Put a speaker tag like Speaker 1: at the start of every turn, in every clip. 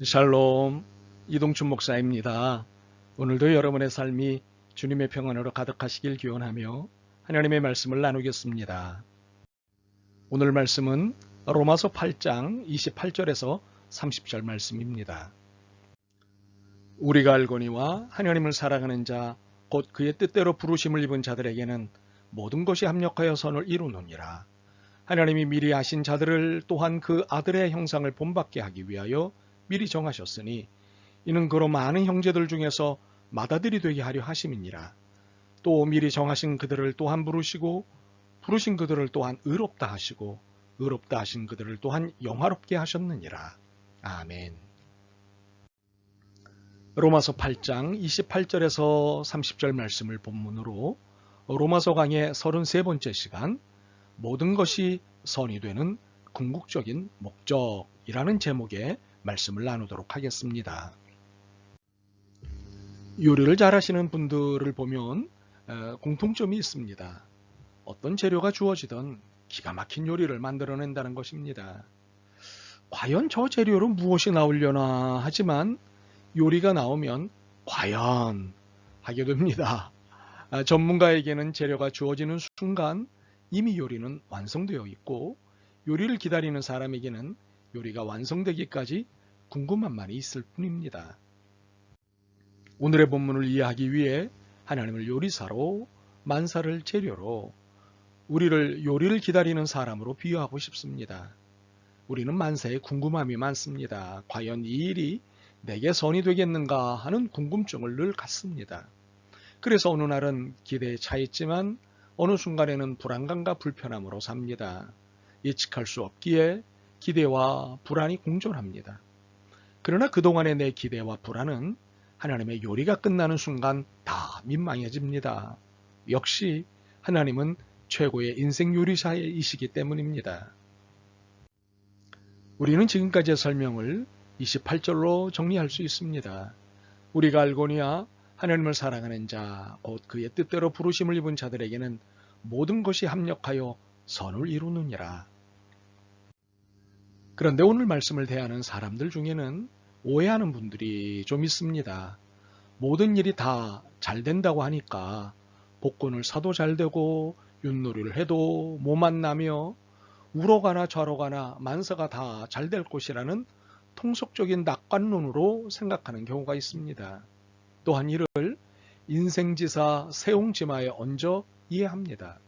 Speaker 1: 샬롬, 이동춘 목사입니다. 오늘도 여러분의 삶이 주님의 평안으로 가득하시길 기원하며 하나님의 말씀을 나누겠습니다. 오늘 말씀은 로마서 8장 28절에서 30절 말씀입니다. 우리가 알거니와 하나님을 사랑하는 자, 곧 그의 뜻대로 부르심을 입은 자들에게는 모든 것이 합력하여 선을 이루느니라. 하나님이 미리 아신 자들을 또한 그 아들의 형상을 본받게 하기 위하여 미리 정하셨으니 이는 그로 많은 형제들 중에서 맏아들이 되게 하려 하심이니라. 또 미리 정하신 그들을 또한 부르시고 부르신 그들을 또한 의롭다 하시고 의롭다 하신 그들을 또한 영화롭게 하셨느니라. 아멘. 로마서 8장 28절에서 30절 말씀을 본문으로 로마서 강의 33번째 시간 모든 것이 선이 되는 궁극적인 목적이라는 제목의 말씀을 나누도록 하겠습니다. 요리를 잘하시는 분들을 보면 공통점이 있습니다. 어떤 재료가 주어지든 기가 막힌 요리를 만들어낸다는 것입니다. 과연 저 재료로 무엇이 나오려나 하지만 요리가 나오면 과연 하게 됩니다. 전문가에게는 재료가 주어지는 순간 이미 요리는 완성되어 있고 요리를 기다리는 사람에게는 요리가 완성되기까지 궁금함만이 있을 뿐입니다. 오늘의 본문을 이해하기 위해 하나님을 요리사로 만사를 재료로 우리를 요리를 기다리는 사람으로 비유하고 싶습니다. 우리는 만사에 궁금함이 많습니다. 과연 이 일이 내게 선이 되겠는가 하는 궁금증을 늘 갖습니다. 그래서 어느 날은 기대에 차 있지만 어느 순간에는 불안감과 불편함으로 삽니다. 예측할 수 없기에 기대와 불안이 공존합니다. 그러나 그동안의 내 기대와 불안은 하나님의 요리가 끝나는 순간 다 민망해집니다. 역시 하나님은 최고의 인생 요리사이시기 때문입니다. 우리는 지금까지의 설명을 28절로 정리할 수 있습니다. 우리가 알거니와 하나님을 사랑하는 자, 곧 그의 뜻대로 부르심을 입은 자들에게는 모든 것이 합력하여 선을 이루느니라. 그런데 오늘 말씀을 대하는 사람들 중에는 오해하는 분들이 좀 있습니다. 모든 일이 다 잘 된다고 하니까 복권을 사도 잘 되고 윷놀이를 해도 못 만나며 우러가나 좌러가나 만사가 다 잘 될 것이라는 통속적인 낙관론으로 생각하는 경우가 있습니다. 또한 이를 인생지사 세옹지마에 얹어 이해합니다.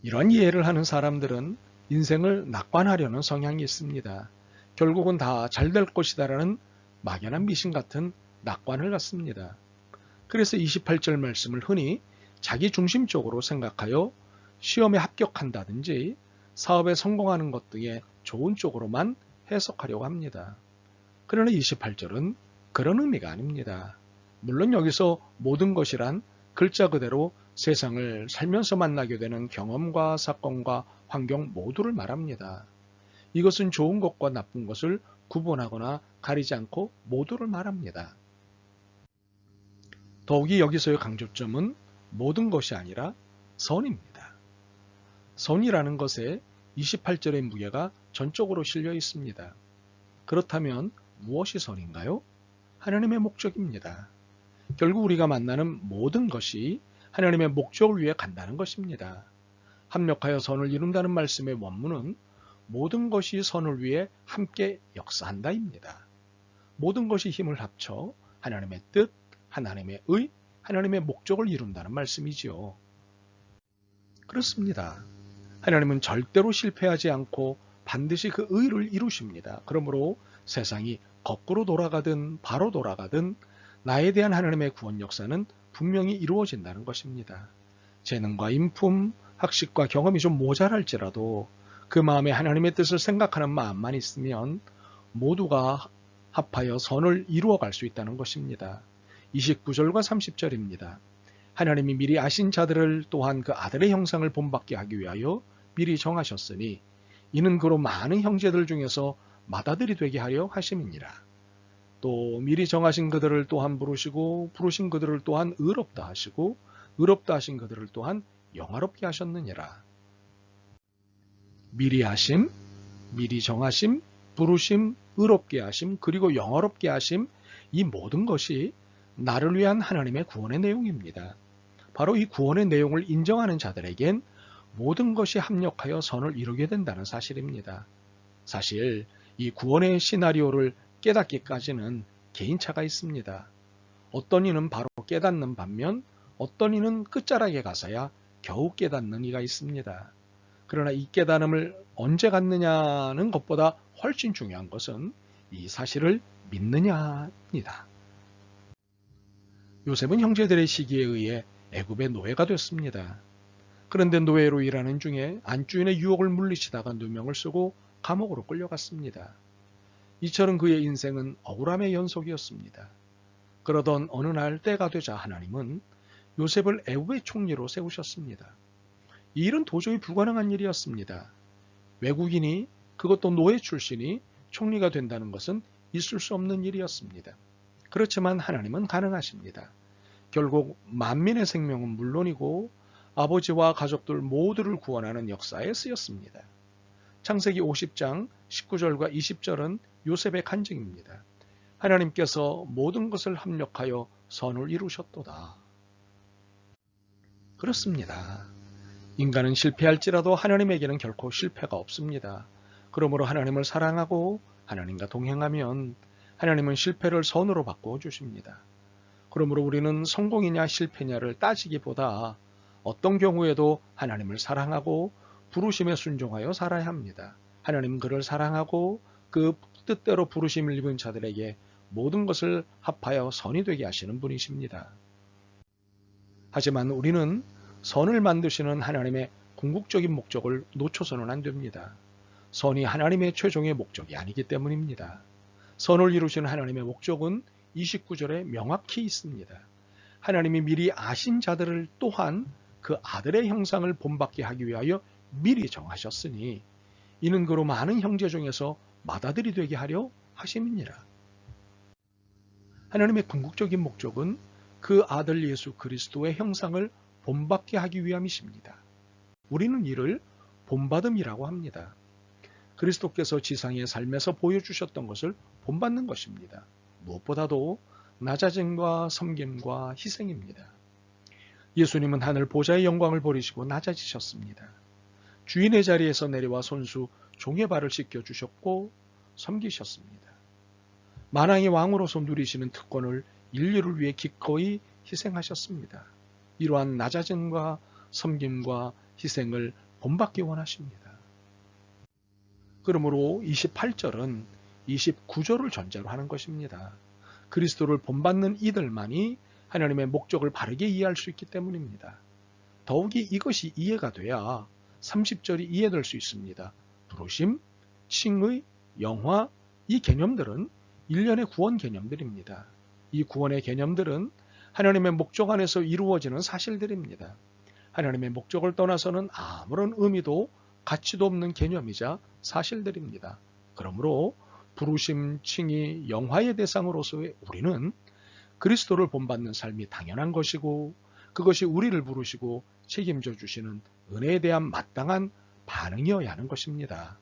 Speaker 1: 이런 이해를 하는 사람들은 인생을 낙관하려는 성향이 있습니다. 결국은 다 잘 될 것이다라는 막연한 미신 같은 낙관을 갖습니다. 그래서 28절 말씀을 흔히 자기 중심적으로 생각하여 시험에 합격한다든지 사업에 성공하는 것 등의 좋은 쪽으로만 해석하려고 합니다. 그러나 28절은 그런 의미가 아닙니다. 물론 여기서 모든 것이란 글자 그대로 세상을 살면서 만나게 되는 경험과 사건과 환경 모두를 말합니다. 이것은 좋은 것과 나쁜 것을 구분하거나 가리지 않고 모두를 말합니다. 더욱이 여기서의 강조점은 모든 것이 아니라 선입니다. 선이라는 것에 28절의 무게가 전적으로 실려 있습니다. 그렇다면 무엇이 선인가요? 하나님의 목적입니다. 결국 우리가 만나는 모든 것이 하나님의 목적을 위해 간다는 것입니다. 합력하여 선을 이룬다는 말씀의 원문은 모든 것이 선을 위해 함께 역사한다입니다. 모든 것이 힘을 합쳐 하나님의 뜻, 하나님의 의, 하나님의 목적을 이룬다는 말씀이지요. 그렇습니다. 하나님은 절대로 실패하지 않고 반드시 그 의를 이루십니다. 그러므로 세상이 거꾸로 돌아가든 바로 돌아가든 나에 대한 하나님의 구원 역사는 분명히 이루어진다는 것입니다. 재능과 인품, 학식과 경험이 좀 모자랄지라도 그 마음에 하나님의 뜻을 생각하는 마음만 있으면 모두가 합하여 선을 이루어갈 수 있다는 것입니다. 29절과 30절입니다. 하나님이 미리 아신 자들을 또한 그 아들의 형상을 본받게 하기 위하여 미리 정하셨으니 이는 그로 많은 형제들 중에서 맏아들이 되게 하려 하심이니라. 또 미리 정하신 그들을 또한 부르시고 부르신 그들을 또한 의롭다 하시고 의롭다 하신 그들을 또한 영화롭게 하셨느니라. 미리 하심, 미리 정하심, 부르심, 의롭게 하심, 그리고 영화롭게 하심, 이 모든 것이 나를 위한 하나님의 구원의 내용입니다. 바로 이 구원의 내용을 인정하는 자들에겐 모든 것이 합력하여 선을 이루게 된다는 사실입니다. 사실 이 구원의 시나리오를 깨닫기까지는 개인차가 있습니다. 어떤 이는 바로 깨닫는 반면 어떤 이는 끝자락에 가서야 겨우 깨닫는 이가 있습니다. 그러나 이 깨달음을 언제 갖느냐는 것보다 훨씬 중요한 것은 이 사실을 믿느냐입니다. 요셉은 형제들의 시기에 의해 애굽의 노예가 됐습니다. 그런데 노예로 일하는 중에 안주인의 유혹을 물리치다가 누명을 쓰고 감옥으로 끌려갔습니다. 이처럼 그의 인생은 억울함의 연속이었습니다. 그러던 어느 날 때가 되자 하나님은 요셉을 애굽의 총리로 세우셨습니다. 이 일은 도저히 불가능한 일이었습니다. 외국인이, 그것도 노예 출신이 총리가 된다는 것은 있을 수 없는 일이었습니다. 그렇지만 하나님은 가능하십니다. 결국 만민의 생명은 물론이고 아버지와 가족들 모두를 구원하는 역사에 쓰였습니다. 창세기 50장 19절과 20절은 요셉의 간증입니다. 하나님께서 모든 것을 합력하여 선을 이루셨도다. 그렇습니다. 인간은 실패할지라도 하나님에게는 결코 실패가 없습니다. 그러므로 하나님을 사랑하고 하나님과 동행하면 하나님은 실패를 선으로 바꾸어 주십니다. 그러므로 우리는 성공이냐 실패냐를 따지기보다 어떤 경우에도 하나님을 사랑하고 부르심에 순종하여 살아야 합니다. 하나님은 그를 사랑하고 그 뜻대로 부르심을 입은 자들에게 모든 것을 합하여 선이 되게 하시는 분이십니다. 하지만 우리는 선을 만드시는 하나님의 궁극적인 목적을 놓쳐서는 안 됩니다. 선이 하나님의 최종의 목적이 아니기 때문입니다. 선을 이루시는 하나님의 목적은 29절에 명확히 있습니다. 하나님이 미리 아신 자들을 또한 그 아들의 형상을 본받게 하기 위하여 미리 정하셨으니 이는 그로 많은 형제 중에서 맏아들이 되게 하려 하심이니라. 하나님의 궁극적인 목적은 그 아들 예수 그리스도의 형상을 본받게 하기 위함이십니다. 우리는 이를 본받음이라고 합니다. 그리스도께서 지상의 삶에서 보여주셨던 것을 본받는 것입니다. 무엇보다도 낮아짐과 섬김과 희생입니다. 예수님은 하늘 보좌의 영광을 버리시고 낮아지셨습니다. 주인의 자리에서 내려와 손수 종의 발을 씻겨주셨고 섬기셨습니다. 만왕의 왕으로서 누리시는 특권을 인류를 위해 기꺼이 희생하셨습니다. 이러한 낮아짐과 섬김과 희생을 본받기 원하십니다. 그러므로 28절은 29절을 전제로 하는 것입니다. 그리스도를 본받는 이들만이 하나님의 목적을 바르게 이해할 수 있기 때문입니다. 더욱이 이것이 이해가 돼야 30절이 이해될 수 있습니다. 부르심, 칭의, 영화, 이 개념들은 일련의 구원 개념들입니다. 이 구원의 개념들은 하나님의 목적 안에서 이루어지는 사실들입니다. 하나님의 목적을 떠나서는 아무런 의미도 가치도 없는 개념이자 사실들입니다. 그러므로 부르심, 칭의, 영화의 대상으로서의 우리는 그리스도를 본받는 삶이 당연한 것이고 그것이 우리를 부르시고 책임져 주시는 은혜에 대한 마땅한 반응이어야 하는 것입니다.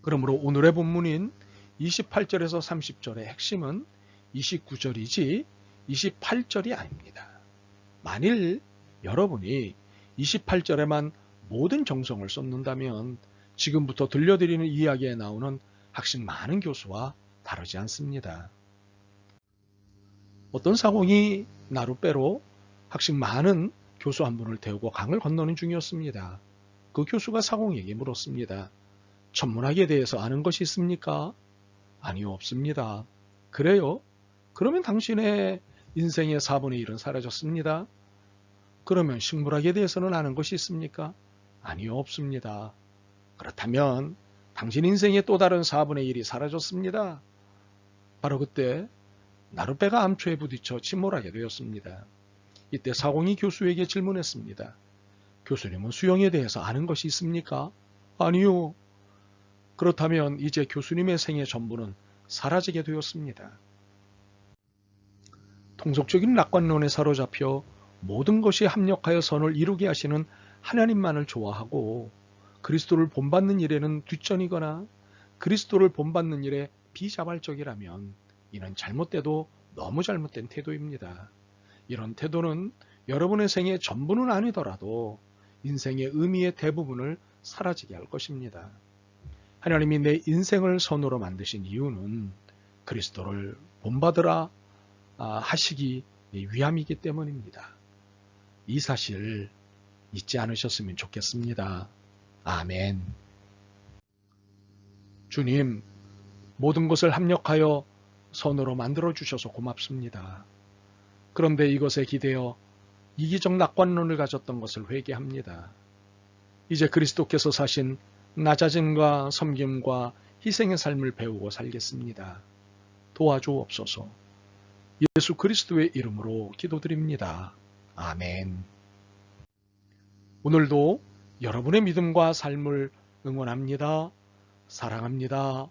Speaker 1: 그러므로 오늘의 본문인 28절에서 30절의 핵심은 29절이지 28절이 아닙니다. 만일 여러분이 28절에만 모든 정성을 쏟는다면 지금부터 들려드리는 이야기에 나오는 학식 많은 교수와 다르지 않습니다. 어떤 사공이 나룻배로 학식 많은 교수 한 분을 태우고 강을 건너는 중이었습니다. 그 교수가 사공에게 물었습니다. 천문학에 대해서 아는 것이 있습니까? 아니요, 없습니다. 그래요? 그러면 당신의 인생의 4분의 1은 사라졌습니다. 그러면 식물학에 대해서는 아는 것이 있습니까? 아니요, 없습니다. 그렇다면 당신 인생의 또 다른 4분의 1이 사라졌습니다. 바로 그때 나룻배가 암초에 부딪혀 침몰하게 되었습니다. 이때 사공이 교수에게 질문했습니다. 교수님은 수영에 대해서 아는 것이 있습니까? 아니요. 그렇다면 이제 교수님의 생의 전부는 사라지게 되었습니다. 통속적인 낙관론에 사로잡혀 모든 것이 합력하여 선을 이루게 하시는 하나님만을 좋아하고 그리스도를 본받는 일에는 뒷전이거나 그리스도를 본받는 일에 비자발적이라면 이는 잘못돼도 너무 잘못된 태도입니다. 이런 태도는 여러분의 생의 전부는 아니더라도 인생의 의미의 대부분을 사라지게 할 것입니다. 하나님이 내 인생을 선으로 만드신 이유는 그리스도를 본받으라 하시기 위함이기 때문입니다. 이 사실 잊지 않으셨으면 좋겠습니다. 아멘. 주님, 모든 것을 합력하여 선으로 만들어 주셔서 고맙습니다. 그런데 이것에 기대어 이기적 낙관론을 가졌던 것을 회개합니다. 이제 그리스도께서 사신 낮아짐과 섬김과 희생의 삶을 배우고 살겠습니다. 도와주옵소서. 예수 그리스도의 이름으로 기도드립니다. 아멘. 오늘도 여러분의 믿음과 삶을 응원합니다. 사랑합니다.